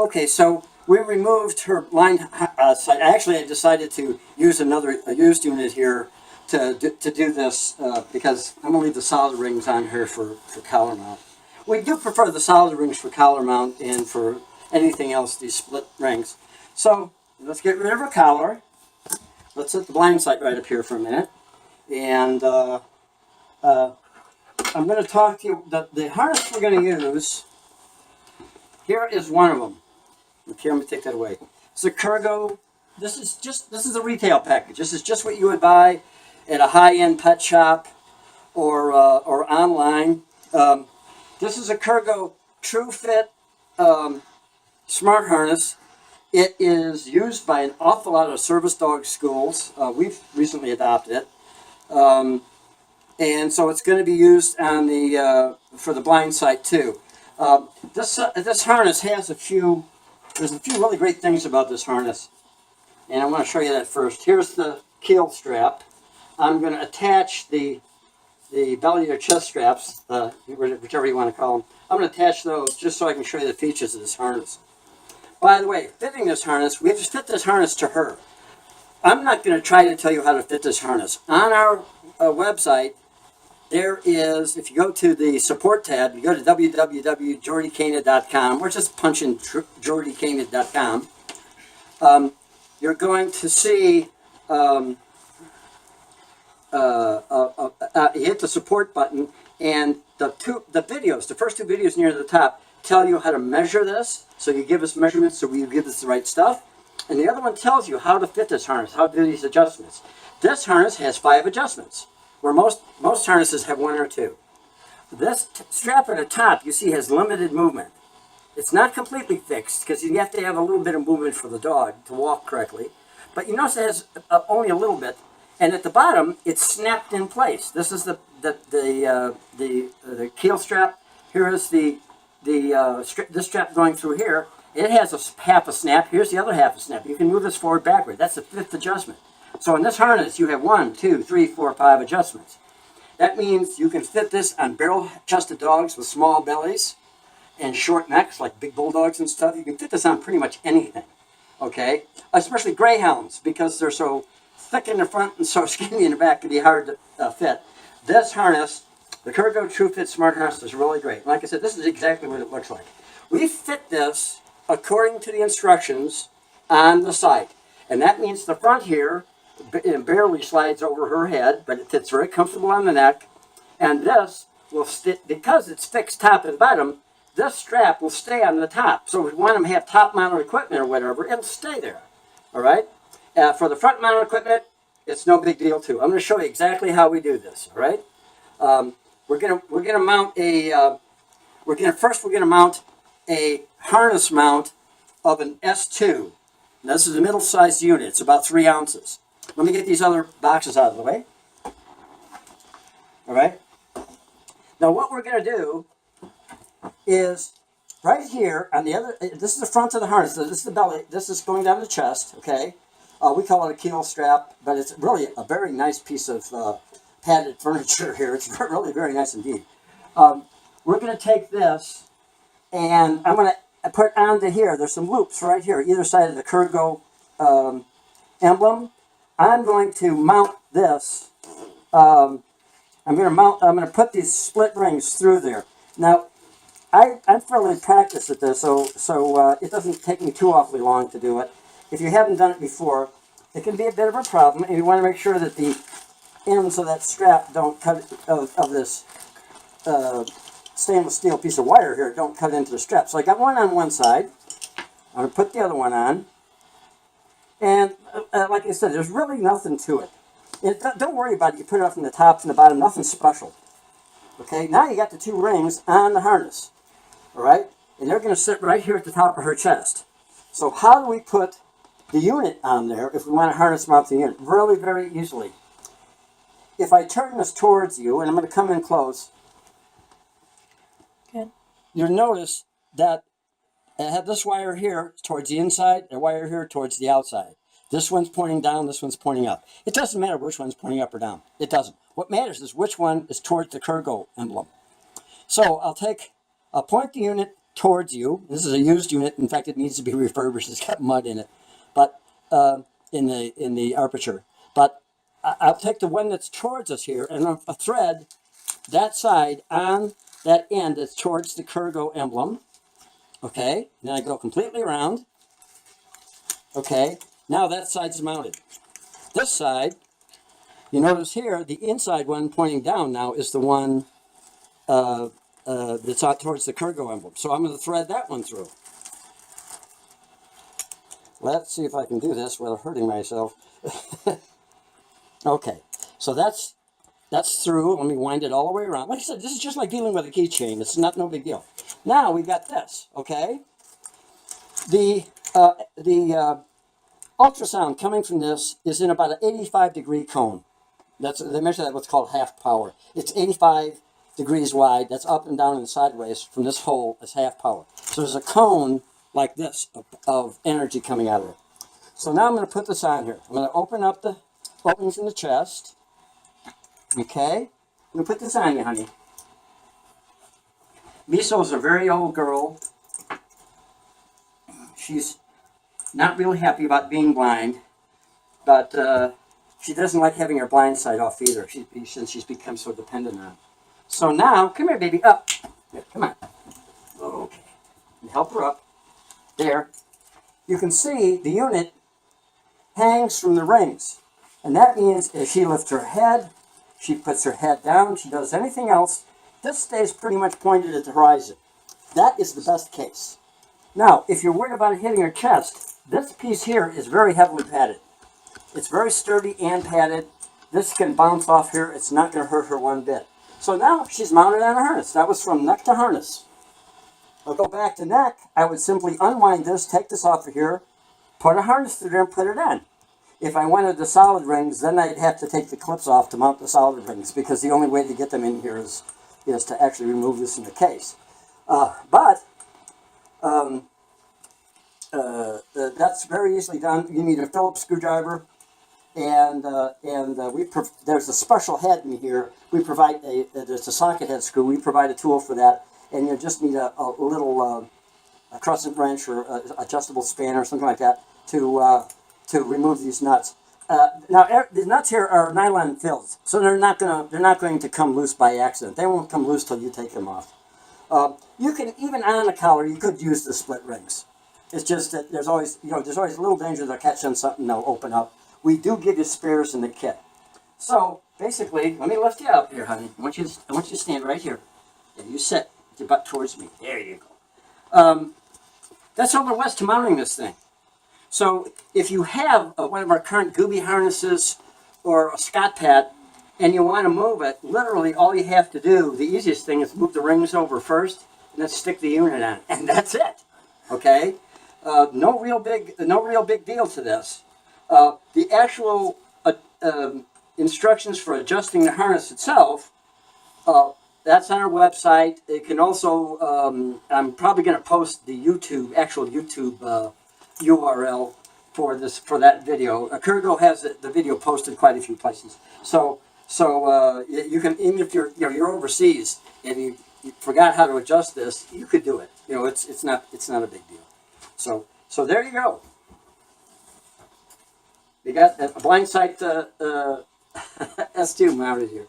Okay, so we removed her blind sight. Actually, I decided to use a used unit here to do this because I'm going to leave the solid rings on her for collar mount. We do prefer the solid rings for collar mount and for anything else, these split rings. So let's get rid of her collar. Let's set the blind sight right up here for a minute. And I'm going to talk to you, the harness we're going to use, here is one of them. Okay, I'm going to take that away. It's a Kurgo. This is a retail package. This is just what you would buy at a high-end pet shop or online. This is a Kurgo True Fit smart harness. It is used by an awful lot of service dog schools. We've recently adopted it. And so it's going to be used on for the blind sight too. This harness has there's a few really great things about this harness. And I want to show you that first. Here's the keel strap. I'm going to attach the belly or chest straps, whichever you want to call them. I'm going to attach those just so I can show you the features of this harness. By the way, fitting this harness, we have to fit this harness to her. I'm not going to try to tell you how to fit this harness. On our website, there is, if you go to the support tab, you go to www.JordyCanid.com, or just punch in JordyCanid.com. You're going to see, you hit the support button, and the first two videos near the top tell you how to measure this. So you give us measurements so we give us the right stuff. And the other one tells you how to fit this harness, how to do these adjustments. This harness has 5 adjustments, where most harnesses have 1 or 2. This strap at the top, you see, has limited movement. It's not completely fixed because you have to have a little bit of movement for the dog to walk correctly. But you notice it has only a little bit. And at the bottom, it's snapped in place. This is the keel strap. Here is this strap going through here. It has half a snap. Here's the other half a snap. You can move this forward, backward. That's the 5th adjustment. So in this harness, you have 1, 2, 3, 4, 5 adjustments. That means you can fit this on barrel-chested dogs with small bellies and short necks, like big bulldogs and stuff. You can fit this on pretty much anything, okay? Especially greyhounds, because they're so thick in the front and so skinny in the back, it can be hard to fit. This harness, the Kurgo True Fit Smart Harness, is really great. Like I said, this is exactly what it looks like. We fit this according to the instructions on the site. And that means the front here, it barely slides over her head, but it fits very comfortable on the neck. And this will because it's fixed top and bottom, this strap will stay on the top. So if we want them to have top mounted equipment or whatever, it'll stay there. All right? For the front mounted equipment, it's no big deal too. I'm going to show you exactly how we do this. All right? We're gonna mount we're gonna mount a harness mount of an S2. Now, this is a middle-sized unit. It's about 3 ounces. Let me get these other boxes out of the way. All right. Now, what we're going to do is right here on the other. This is the front of the harness. This is the belly. This is going down the chest. Okay. We call it a keel strap, but it's really a very nice piece of padded furniture here. It's really very nice indeed. We're going to take this, and I'm going to put onto here. There's some loops right here, either side of the Kurgo emblem. I'm going to mount this. I'm going to put these split rings through there. Now, I'm fairly practiced at this, so it doesn't take me too awfully long to do it. If you haven't done it before, it can be a bit of a problem, and you want to make sure that the ends of that strap don't cut of this stainless steel piece of wire here don't cut into the strap. So I got one on one side. I'm going to put the other one on. And like I said, there's really nothing to it. Don't worry about it. You put it up from the top and the bottom. Nothing special. Okay, now you got the 2 rings on the harness. All right? And they're going to sit right here at the top of her chest. So how do we put the unit on there if we want to harness mount the unit? Really, very easily. If I turn this towards you, and I'm going to come in close, okay, you'll notice that I have this wire here towards the inside, a wire here towards the outside. This one's pointing down, this one's pointing up. It doesn't matter which one's pointing up or down. It doesn't. What matters is which one is towards the Kurgo emblem. So I'll point the unit towards you. This is a used unit. In fact, it needs to be refurbished. It's got mud in it, but in the aperture. But I'll take the one that's towards us here, and I'll thread that side on that end that's towards the Kurgo emblem. Okay, then I go completely around. Okay, now that side's mounted. This side, you notice here, the inside one pointing down now is the one that's out towards the Kurgo emblem. So I'm going to thread that one through. Let's see if I can do this without hurting myself. Okay, so that's through. Let me wind it all the way around. Like I said, this is just like dealing with a keychain. It's no big deal. Now we got this, okay? The ultrasound coming from this is in about an 85-degree cone. They measure that what's called half power. It's 85 degrees wide. That's up and down and sideways from this hole as half power. So there's a cone like this of energy coming out of it. So now I'm going to put this on here. I'm going to open up the openings in the chest. Okay? I'm going to put this on you, honey. Miso's a very old girl. She's not really happy about being blind, but she doesn't like having her blind side off either, since she's become so dependent on it. So now, come here, baby, up. Here, come on. Okay. And help her up. There. You can see the unit hangs from the rings. And that means if she lifts her head, she puts her head down, she does anything else, this stays pretty much pointed at the horizon. That is the best case. Now, if you're worried about it hitting her chest, this piece here is very heavily padded. It's very sturdy and padded. This can bounce off here. It's not going to hurt her one bit. So now she's mounted on a harness. That was from neck to harness. I'll go back to neck. I would simply unwind this, take this off of here, put a harness through there and put it on. If I wanted the solid rings, then I'd have to take the clips off to mount the solid rings, because the only way to get them in here is to actually remove this in the case. That's very easily done. You need a Phillips screwdriver, and there's a special head in here. We provide there's a socket head screw. We provide a tool for that, and you just need a little a crescent wrench or adjustable spanner or something like that to remove these nuts. Now the nuts here are nylon filled, so they're not going to come loose by accident. They won't come loose till you take them off. You can, even on a collar, you could use the split rings. It's just that there's always a little danger they'll catch on something, they'll open up. We do give you spares in the kit. So basically, let me lift you up here, honey. I want you to stand right here. Yeah, you sit with your butt towards me. There you go. That's all there was to mounting this thing. So if you have one of our current Gooby harnesses or a Scott pad, and you want to move it, literally all you have to do, the easiest thing is move the rings over first, and then stick the unit on, and that's it. Okay? No real big deal to this. The actual instructions for adjusting the harness itself, that's on our website. It can also, I'm probably going to post the actual YouTube URL for that video. Kurgo has the video posted quite a few places. So you can, even if you're overseas and you forgot how to adjust this, you could do it. It's not a big deal. So there you go. We got a BlindSight S2 mounted here.